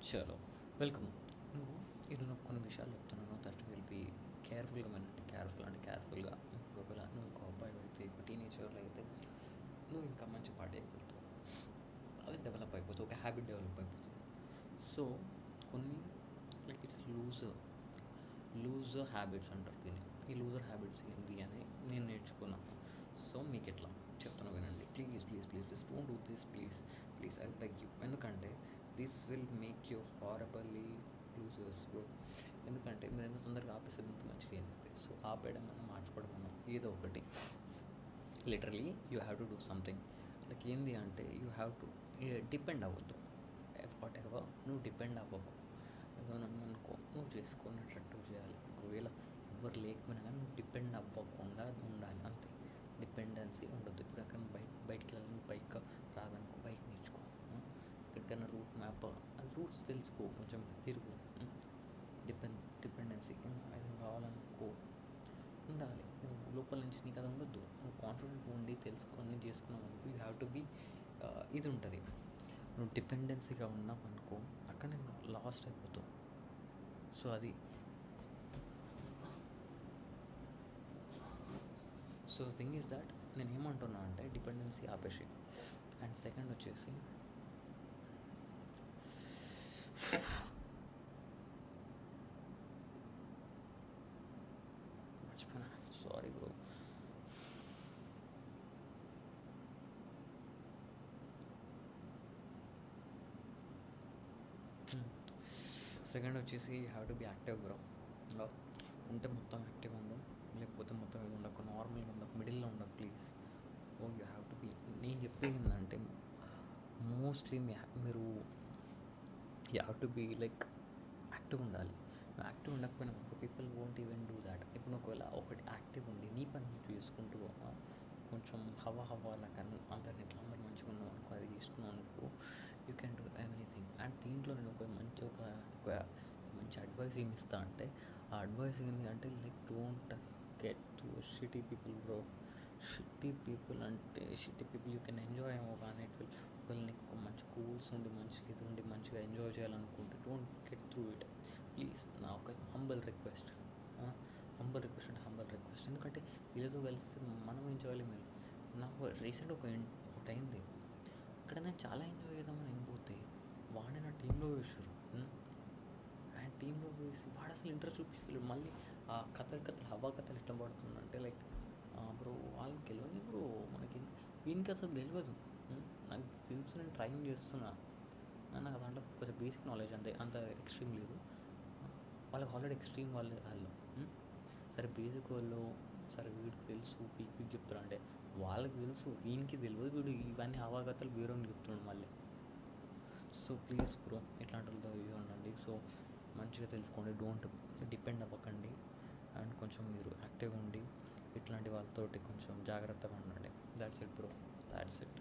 చలో వెల్కమ్. నువ్వు నేను నాకు కొన్ని విషయాలు చెప్తున్నాను దట్ విల్ బీ కేర్ఫుల్గా వినండి. కేర్ఫుల్గా ఒకవేళ నువ్వు ఒక అబ్బాయి అయితే ఒక టీనేజర్లో అయితే నువ్వు ఇంకా మంచి పాట అయిపోతావు. అది డెవలప్ అయిపోతుంది, ఒక హ్యాబిట్ డెవలప్ అయిపోతుంది. సో కొన్ని లైక్ ఇట్స్ లూజర్ హ్యాబిట్స్ అంటారు దీన్ని. ఈ లూజర్ హ్యాబిట్స్ ఏంటి అని నేను నేర్చుకున్నాను. సో మీకు ఎట్లా చెప్తున్నా వినండి. Please don't do this. Please I beg you. ఎందుకంటే this will make you horribly losers bro. ఎందుకంటే మీరు ఎంత తొందరగా ఆపేస్తే ఇంత మంచిగా అవుతుంది. సో ఆపేయడం అన్నా మార్చుకోవడం అన్నా ఏదో ఒకటి. Literally you have to do something. Like ఏంది అంటే యూ హ్యావ్ టు డిపెండ్ అవ్వద్దు. వాట్ ఎవర్ నువ్వు డిపెండ్ అవ్వకు. ఏదైనా అనుకో నువ్వు చేసుకునేటట్టు చేయాలి. ఒకవేళ ఎవరు లేకపోయినా కానీ నువ్వు డిపెండ్ అవ్వకుండా ఉండాలి అంతే. డిపెండెన్సీ ఉండొద్దు. ఇప్పుడు ఎక్కడ బయటికి వెళ్ళాలని బైక్ రాదనుకో, బైక్ నేర్చుకో. ఎక్కడికైనా రూట్ మ్యాప్ అది రూట్స్ తెలుసుకో, కొంచెం తిరుగు. డిపెండెన్సీ ఏం కావాలనుకో ఉండాలి. నువ్వు లోపల నుంచి నీకు అది ఉండొద్దు. నువ్వు కాన్ఫిడెంట్ ఉండి తెలుసుకొని చేసుకున్నావు అనుకో, యూ హ్యావ్ టు బీ ఇది ఉంటుంది. నువ్వు డిపెండెన్సీగా ఉన్నావు అనుకో అక్కడ నేను లాస్ట్ అయిపోతావు. సో అది సో థింగ్ ఈజ్ దట్ నేను ఏమంటున్నా అంటే డిపెండెన్సీ ఆపేసి. అండ్ సెకండ్ వచ్చేసి మర్చిపోయినా, సారీ బ్రో. సెకండ్ వచ్చేసి have to be active bro. ఉంటే మొత్తం యాక్టివ్ ఉండవు, లేకపోతే మొత్తం ఇది ఉండకు, నార్మల్గా ఉండకు, మిడిల్లో ఉండకు please. Oh you have to be. నేను చెప్పేది ఏంటంటే మోస్ట్లీ మీరు you have to be like active ఉండాలి. యాక్టివ్ ఉండకపోయినా people won't even do that. ఇప్పుడు ఒకవేళ ఒకటి యాక్టివ్ ఉండి నీ పని నువ్వు చేసుకుంటూ కొంచెం హవా లాగా అందరిని ఇట్లా అందరూ మంచిగా ఉన్నాం అనుకో, అది చేసుకున్నాం అనుకో, you can do everything. And దీంట్లో నేను ఒక మంచి అడ్వైస్ ఏమి ఇస్తా అంటే, ఆ అడ్వైస్ ఏంటి అంటే like don't get to shitty people bro. Shitty people you can enjoy ఏమో, కానీ ఇట్ విల్ ఒకవేళ నీకు ఒక మంచి కూల్స్ ఉండి మంచిగా ఇది ఉండి మంచిగా ఎంజాయ్ చేయాలనుకుంటే don't get through it please. నా ఒక హంబల్ రిక్వెస్ట్ ఎందుకంటే వీళ్ళతో కలిసి మనం ఎంజాయ్ మీరు. నాకు రీసెంట్ ఒకటి అయింది. ఇక్కడ నేను చాలా ఎంజాయ్ చేద్దామని నేను పోతే వాడే నా టీంలో వేసారు. అండ్ టీంలో వేసి వాడు అసలు ఇంట్రెస్ట్ చూపిస్తలేడు. మళ్ళీ ఆ హవా కథలు ఎట్లా పడుతుందంటే లైక్ బ్రో వాళ్ళకి గెలవని బ్రో, మనకి వీనికి అసలు తెలియదు. నాకు తెలుసు, నేను ట్రైన్ చేస్తున్నా, నాకు దాంట్లో కొంచెం బేసిక్ నాలెడ్జ్ అంత ఎక్స్ట్రీమ్ లేదు. వాళ్ళకి ఆల్రెడీ ఎక్స్ట్రీమ్ వాళ్ళు సరే బేసిక్ వాళ్ళు సరే వీడికి తెలుసు పీకి చెప్తారు అంటే వాళ్ళకి తెలుసు, వీనికి తెలియదు. వీడు ఇవన్నీ హవాగతలు వేరే చెప్తున్నాడు మళ్ళీ. సో ప్లీజ్ బ్రో ఇట్లాంటి వాళ్ళతో ఇది ఉండండి. సో మంచిగా తెలుసుకోండి, డోంట్ డిపెండ్ అవ్వకండి. అండ్ కొంచెం మీరు యాక్టివ్గా ఉండి ఇట్లాంటి వాళ్ళతోటి కొంచెం జాగ్రత్తగా ఉండండి. That's it bro, that's it.